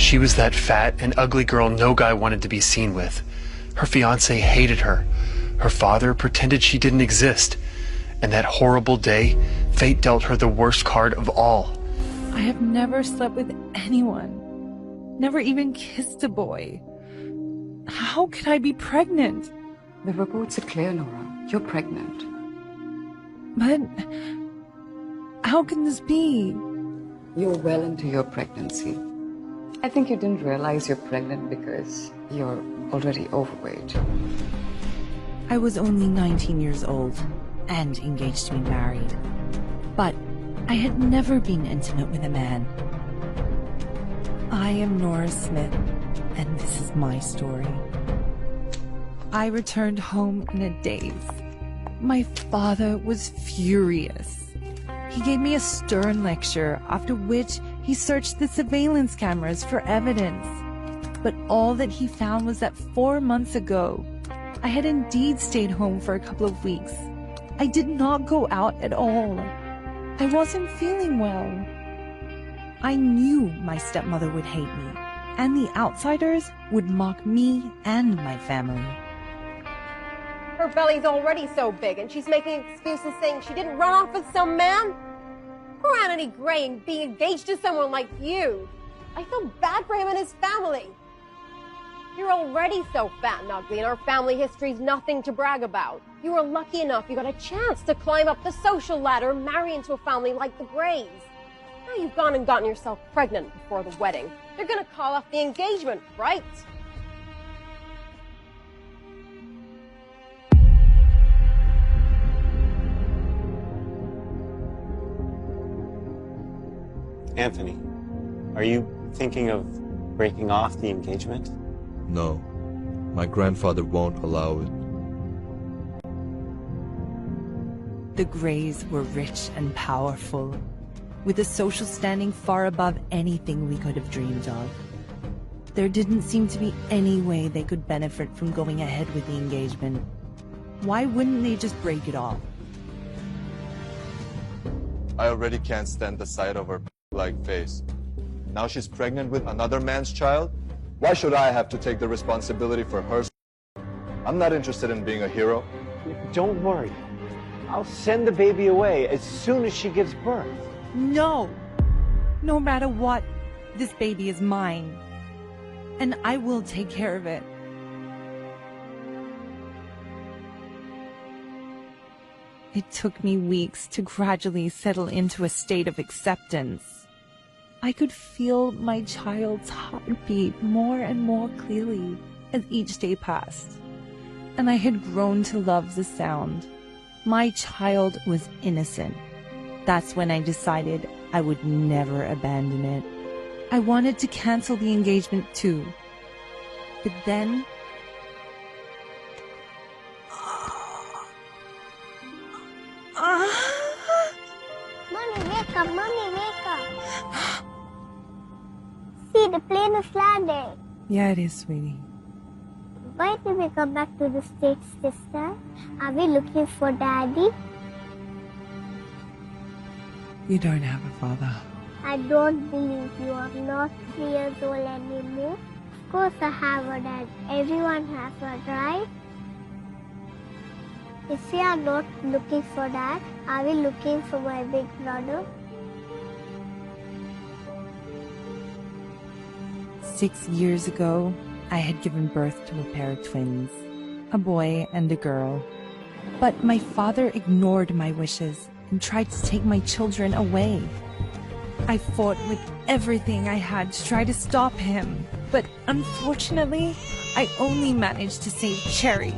She was that fat and ugly girl no guy wanted to be seen with. Her fiancé hated her. Her father pretended she didn't exist. And that horrible day, fate dealt her the worst card of all. I have never slept with anyone. Never even kissed a boy. How could I be pregnant? The reports are clear, Nora. You're pregnant. But how can this be? You're well into your pregnancy. I think you didn't realize you're pregnant because you're already overweight. I was only 19 years old and engaged to be married. But I had never been intimate with a man. I am Nora Smith, and this is my story. I returned home in a daze. My father was furious. He gave me a stern lecture, after which he searched the surveillance cameras for evidence. But all that he found was that 4 months ago, I had indeed stayed home for a couple of weeks. I did not go out at all. I wasn't feeling well. I knew my stepmother would hate me, and the outsiders would mock me and my family. Her belly's already so big, and she's making excuses saying she didn't run off with some man. Poor Anthony Gray being engaged to someone like you. I feel bad for him and his family. You're already so fat and ugly, and our family history's nothing to brag about. You were lucky enough you got a chance to climb up the social ladder and marry into a family like the Grays. Now you've gone and gotten yourself pregnant before the wedding. They're gonna call off the engagement, right? Anthony, are you thinking of breaking off the engagement? No, my grandfather won't allow it. The Grays were rich and powerful, with a social standing far above anything we could have dreamed of. There didn't seem to be any way they could benefit from going ahead with the engagement. Why wouldn't they just break it off? I already can't stand the sight of her like face. Now she's pregnant with another man's child? Why should I have to take the responsibility for her? I'm not interested in being a hero. Don't worry. I'll send the baby away as soon as she gives birth. No! No matter what, this baby is mine. And I will take care of it. It took me weeks to gradually settle into a state of acceptance. I could feel my child's heartbeat more and more clearly as each day passed. And I had grown to love the sound. My child was innocent. That's when I decided I would never abandon it. I wanted to cancel the engagement too. But then... Mommy, wake up! Mommy, wake up! See, the plane is landing. Yeah, it is, sweetie. Why did we come back to the States this time? Are we looking for Daddy? You don't have a father. I don't believe you. I'm not 3 years old anymore. Of course I have a dad. Everyone has one, right? If we are not looking for Dad, are we looking for my big brother? 6 years ago, I had given birth to a pair of twins, a boy and a girl. But my father ignored my wishes and tried to take my children away. I fought with everything I had to try to stop him, but unfortunately, I only managed to save Cherry.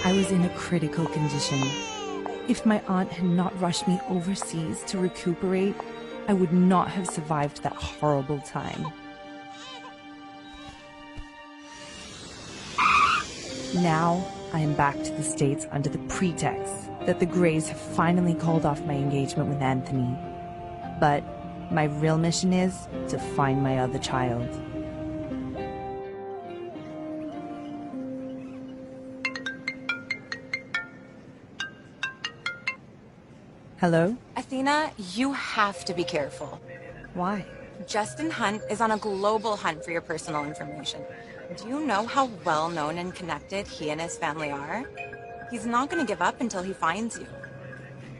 I was in a critical condition. If my aunt had not rushed me overseas to recuperate, I would not have survived that horrible time. Now, I am back to the States under the pretext that the Grays have finally called off my engagement with Anthony. But my real mission is to find my other child. Hello? Athena, you have to be careful. Why? Justin Hunt is on a global hunt for your personal information. Do you know how well known and connected he and his family are? He's not going to give up until he finds you.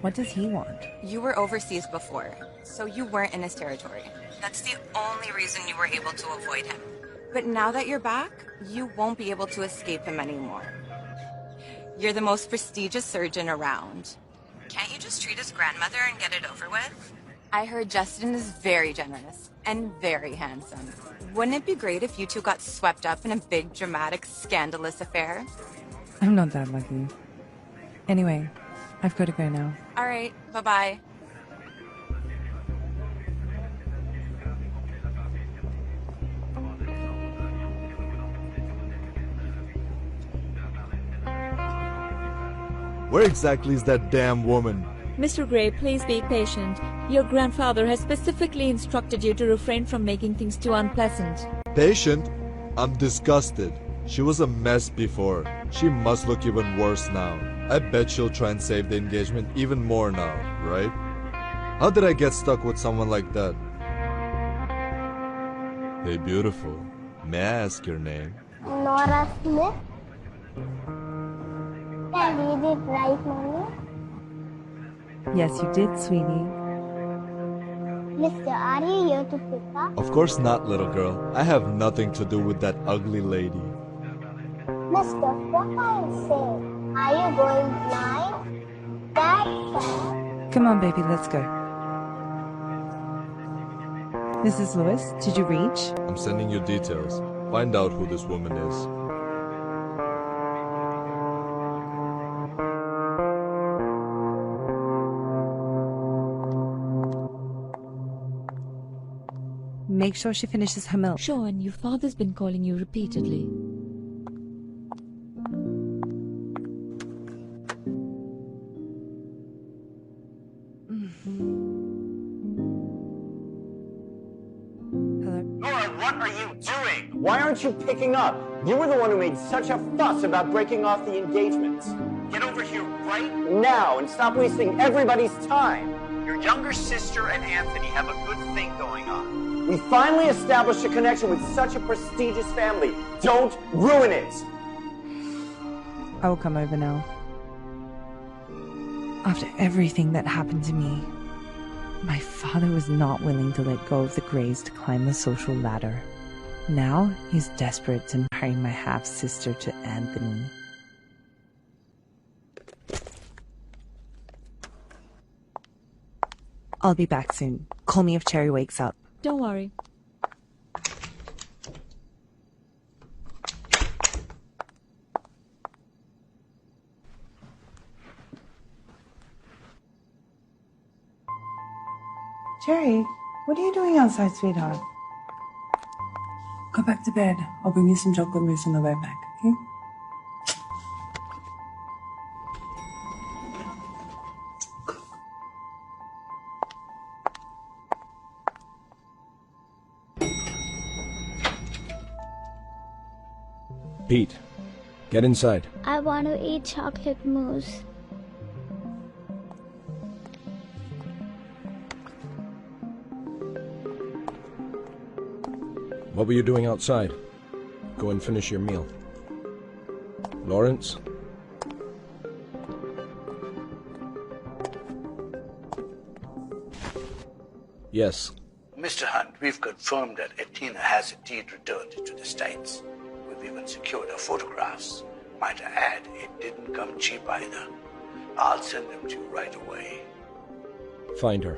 What does he want? You were overseas before, so you weren't in his territory. That's the only reason you were able to avoid him. But now that you're back, you won't be able to escape him anymore. You're the most prestigious surgeon around. Can't you just treat his grandmother and get it over with? I heard Justin is very generous and very handsome. Wouldn't it be great if you two got swept up in a big, dramatic, scandalous affair? I'm not that lucky. Anyway, I've got to go now. All right, bye-bye. Where exactly is that damn woman? Mr. Gray, please be patient. Your grandfather has specifically instructed you to refrain from making things too unpleasant. Patient? I'm disgusted. She was a mess before. She must look even worse now. I bet she'll try and save the engagement even more now, right? How did I get stuck with someone like that? Hey, beautiful. May I ask your name? Nora Smith. Did I read it right, Mommy? Yes, you did, sweetie. Mister, are you here to pick up? Of course not, little girl. I have nothing to do with that ugly lady. Mister, what are you saying? Are you going blind? That's sad. Come on, baby, let's go. Mrs. Lewis, did you reach? I'm sending you details. Find out who this woman is. Make sure she finishes her milk. Sure, and your father's been calling you repeatedly. Hello? Nora, what are you doing? Why aren't you picking up? You were the one who made such a fuss about breaking off the engagement. Get over here right now and stop wasting everybody's time. Your younger sister and Anthony have a good thing going on. We finally established a connection with such a prestigious family. Don't ruin it. I will come over now. After everything that happened to me, my father was not willing to let go of the Greys to climb the social ladder. Now he's desperate to marry my half-sister to Anthony. I'll be back soon. Call me if Cherry wakes up. Don't worry. Cherry, what are you doing outside, sweetheart? Go back to bed. I'll bring you some chocolate mousse on the way back, okay? Pete, get inside. I want to eat chocolate mousse. What were you doing outside? Go and finish your meal. Lawrence? Yes. Mr. Hunt, we've confirmed that Athena has indeed returned to the States. We've even secured her photographs. Might I add, it didn't come cheap either. I'll send them to you right away. Find her.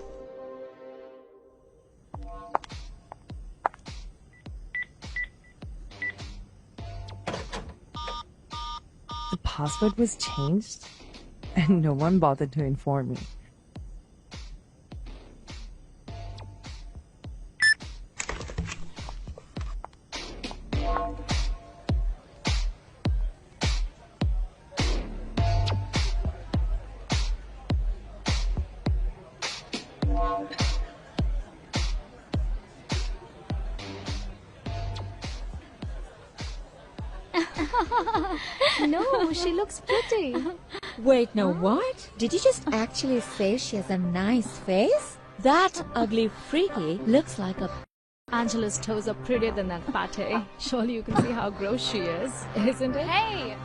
The password was changed, and no one bothered to inform me. No, she looks pretty. Wait, no, what? Did you just actually say she has a nice face? That ugly freaky looks like a... Angela's toes are prettier than that pate. Surely you can see how gross she is, isn't it? Hey!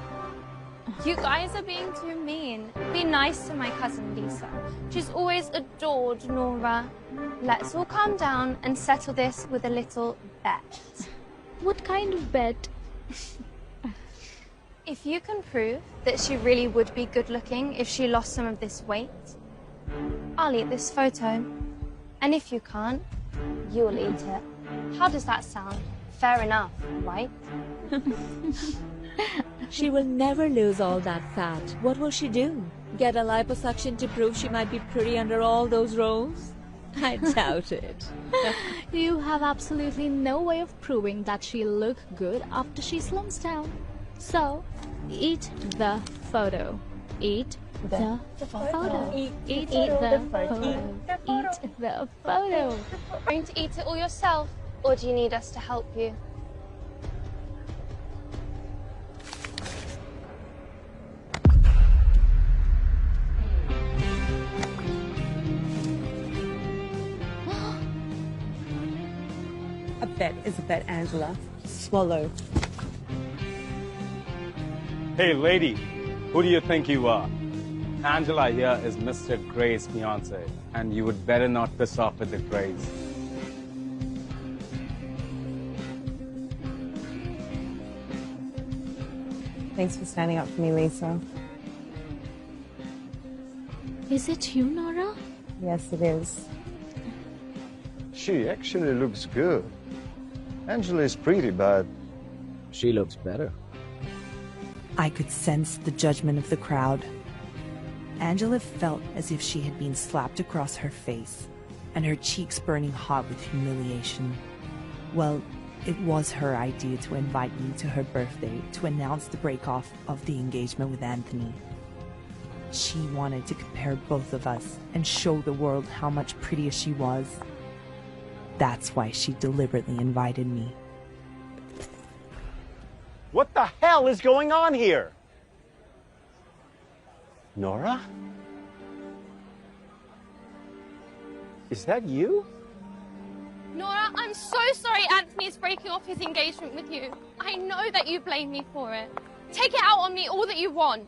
You guys are being too mean. Be nice to my cousin Lisa. She's always adored Nora. Let's all calm down and settle this with a little bet. What kind of bet? If you can prove that she really would be good looking if she lost some of this weight, I'll eat this photo. And if you can't, you'll eat it. How does that sound? Fair enough, right? She will never lose all that fat. What will she do? Get a liposuction to prove she might be pretty under all those rolls? I doubt it. You have absolutely no way of proving that she'll look good after she slims down. So, eat the photo. Eat the photo. Eat the photo. Eat the photo. Going to eat it all yourself, or do you need us to help you? A bet is a bet, Angela. Swallow. Hey, lady, who do you think you are? Angela here is Mr. Gray's fiance, and you would better not piss off with the Grays. Thanks for standing up for me, Lisa. Is it you, Nora? Yes, it is. She actually looks good. Angela is pretty, but she looks better. I could sense the judgment of the crowd. Angela felt as if she had been slapped across her face, and her cheeks burning hot with humiliation. Well, it was her idea to invite me to her birthday to announce the break-off of the engagement with Anthony. She wanted to compare both of us and show the world how much prettier she was. That's why she deliberately invited me. What the hell is going on here? Nora? Is that you? Nora, I'm so sorry Anthony's breaking off his engagement with you. I know that you blame me for it. Take it out on me all that you want.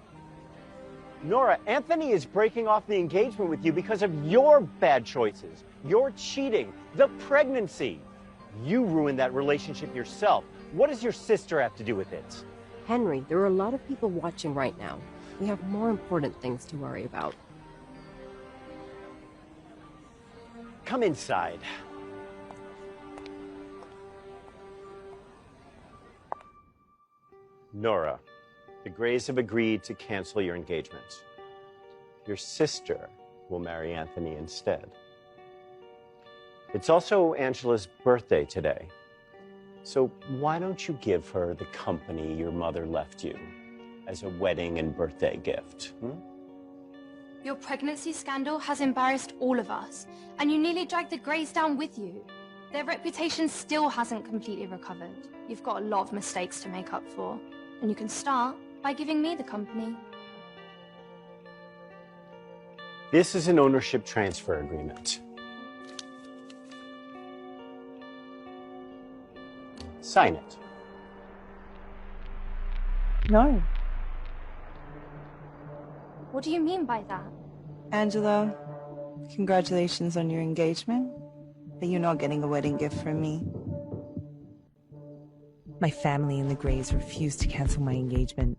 Nora, Anthony is breaking off the engagement with you because of your bad choices. Your cheating, the pregnancy. You ruined that relationship yourself. What does your sister have to do with it? Henry, there are a lot of people watching right now. We have more important things to worry about. Come inside. Nora, the Grays have agreed to cancel your engagement. Your sister will marry Anthony instead. It's also Angela's birthday today. So why don't you give her the company your mother left you as a wedding and birthday gift? Your pregnancy scandal has embarrassed all of us, and you nearly dragged the Greys down with you. Their reputation still hasn't completely recovered. You've got a lot of mistakes to make up for, and you can start by giving me the company. This is an ownership transfer agreement. Sign it. No. What do you mean by that? Angela, congratulations on your engagement, but you're not getting a wedding gift from me. My family and the Grays refused to cancel my engagement,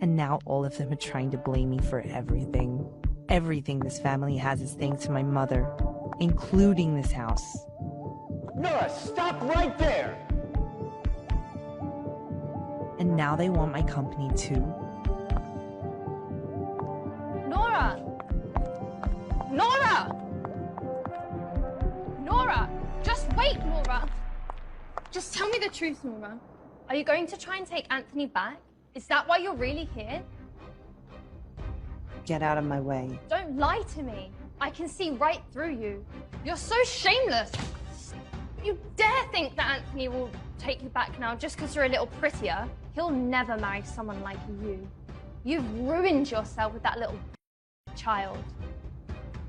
and now all of them are trying to blame me for everything. Everything this family has is thanks to my mother, including this house. Nora, stop right there! And now they want my company too. Nora! Nora! Nora! Just wait, Nora! Just tell me the truth, Nora. Are you going to try and take Anthony back? Is that why you're really here? Get out of my way. Don't lie to me. I can see right through you. You're so shameless. You dare think that Anthony will take you back now just because you're a little prettier? He'll never marry someone like you. You've ruined yourself with that little child.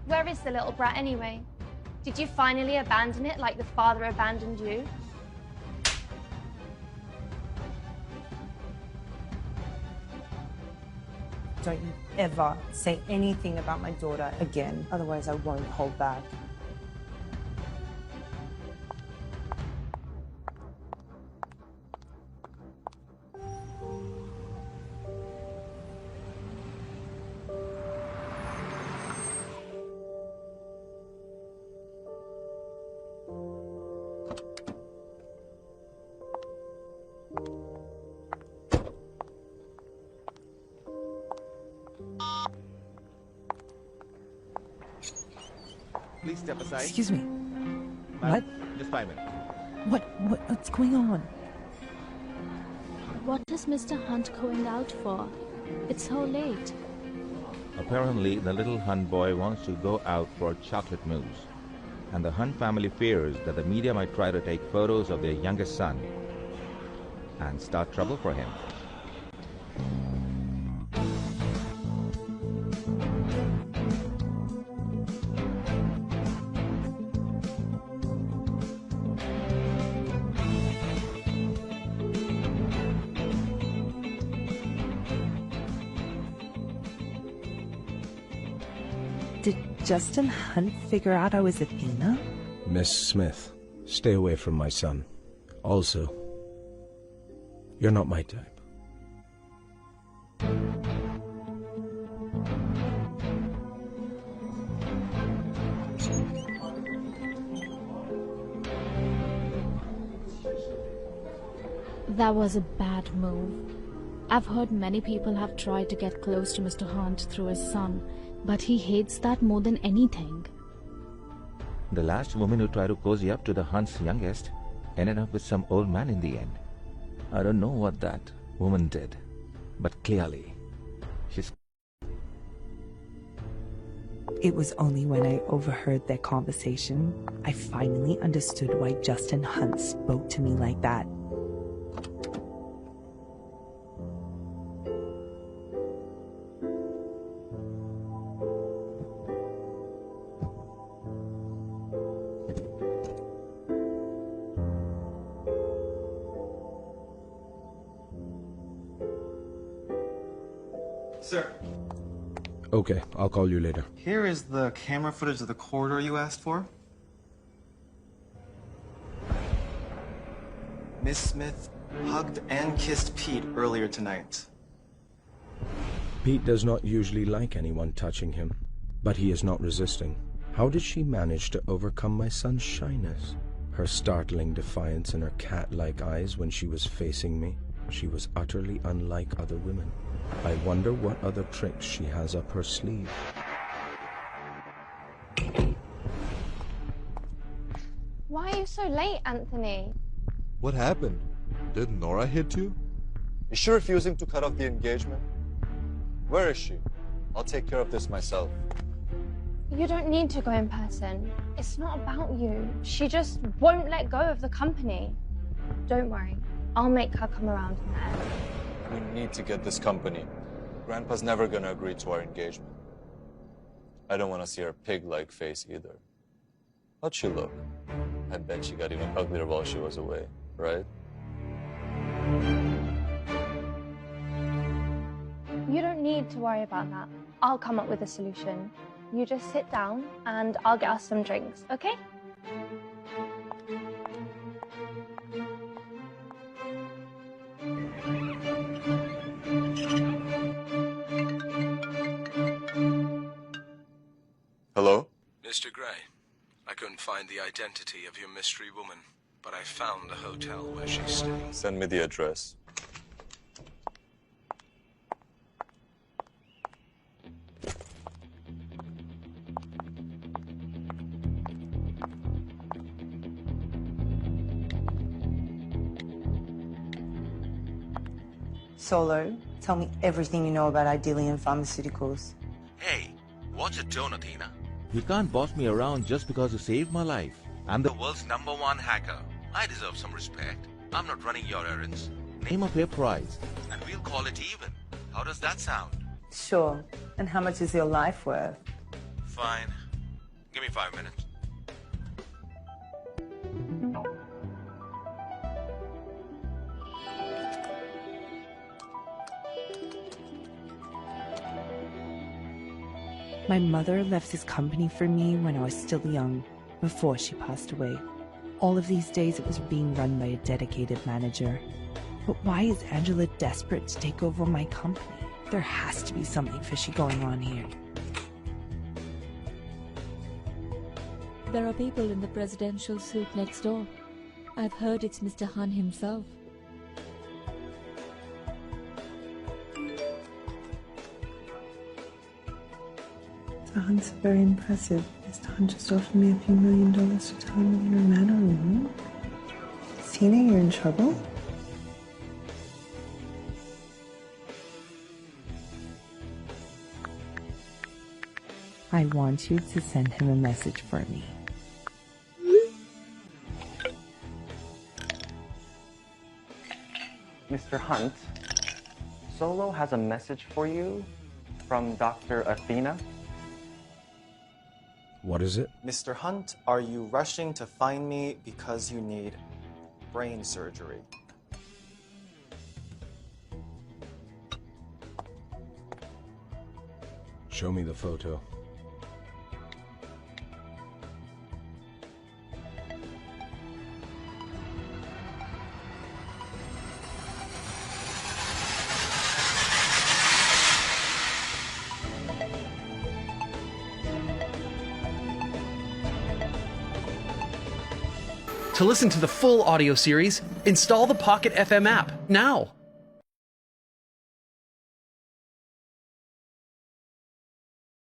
Where is the little brat anyway? Did you finally abandon it like the father abandoned you? Don't you ever say anything about my daughter again, otherwise I won't hold back. Please step aside. Excuse me. What? Just 5 minutes. What's going on? What is Mr. Hunt going out for? It's so late. Apparently, the little Hunt boy wants to go out for chocolate mousse. And the Hunt family fears that the media might try to take photos of their youngest son and start trouble for him. Did Justin Hunt figure out I was Athena? Miss Smith, stay away from my son. Also, you're not my type. That was a bad move. I've heard many people have tried to get close to Mr. Hunt through his son, but he hates that more than anything. The last woman who tried to cozy up to the Hunt's youngest ended up with some old man in the end. I don't know what that woman did, but clearly, she's... It was only when I overheard their conversation, I finally understood why Justin Hunt spoke to me like that. Sir, Okay, I'll call you later. here is the camera footage of the corridor you asked for. Miss Smith hugged and kissed Pete earlier tonight. Pete does not usually like anyone touching him, but he is not resisting. How did she manage to overcome my son's shyness? Her startling defiance in her cat-like eyes when she was facing me. She was utterly unlike other women. I wonder what other tricks she has up her sleeve. Why are you so late, Anthony? What happened? Did Nora hit you? Is she refusing to cut off the engagement? Where is she? I'll take care of this myself. You don't need to go in person. It's not about you. She just won't let go of the company. Don't worry. I'll make her come around in the end. We need to get this company. Grandpa's never gonna agree to our engagement. I don't want to see her pig-like face either. How'd she look? I bet she got even uglier while she was away, right? You don't need to worry about that. I'll come up with a solution. You just sit down and I'll get us some drinks, okay? Hello? Mr. Gray, I couldn't find the identity of your mystery woman, but I found the hotel where she's staying. Send me the address. Solo, tell me everything you know about Idelian Pharmaceuticals. Hey, watch your tone, Athena. You can't boss me around just because you saved my life. I'm the world's #1 hacker. I deserve some respect. I'm not running your errands. Name a fair price, and we'll call it even. How does that sound? Sure. And how much is your life worth? Fine. Give me 5 minutes. My mother left this company for me when I was still young, before she passed away. All of these days it was being run by a dedicated manager. But why is Angela desperate to take over my company? There has to be something fishy going on here. There are people in the presidential suite next door. I've heard it's Mr. Han himself. Mr. Hunt's very impressive. Mr. Hunt just offered me a few $1 million to tell him you're a man or a woman. Tina, you're in trouble? I want you to send him a message for me. Mr. Hunt, Solo has a message for you from Dr. Athena. What is it? Mr. Hunt, are you rushing to find me because you need brain surgery? Show me the photo. To listen to the full audio series, install the Pocket FM app now.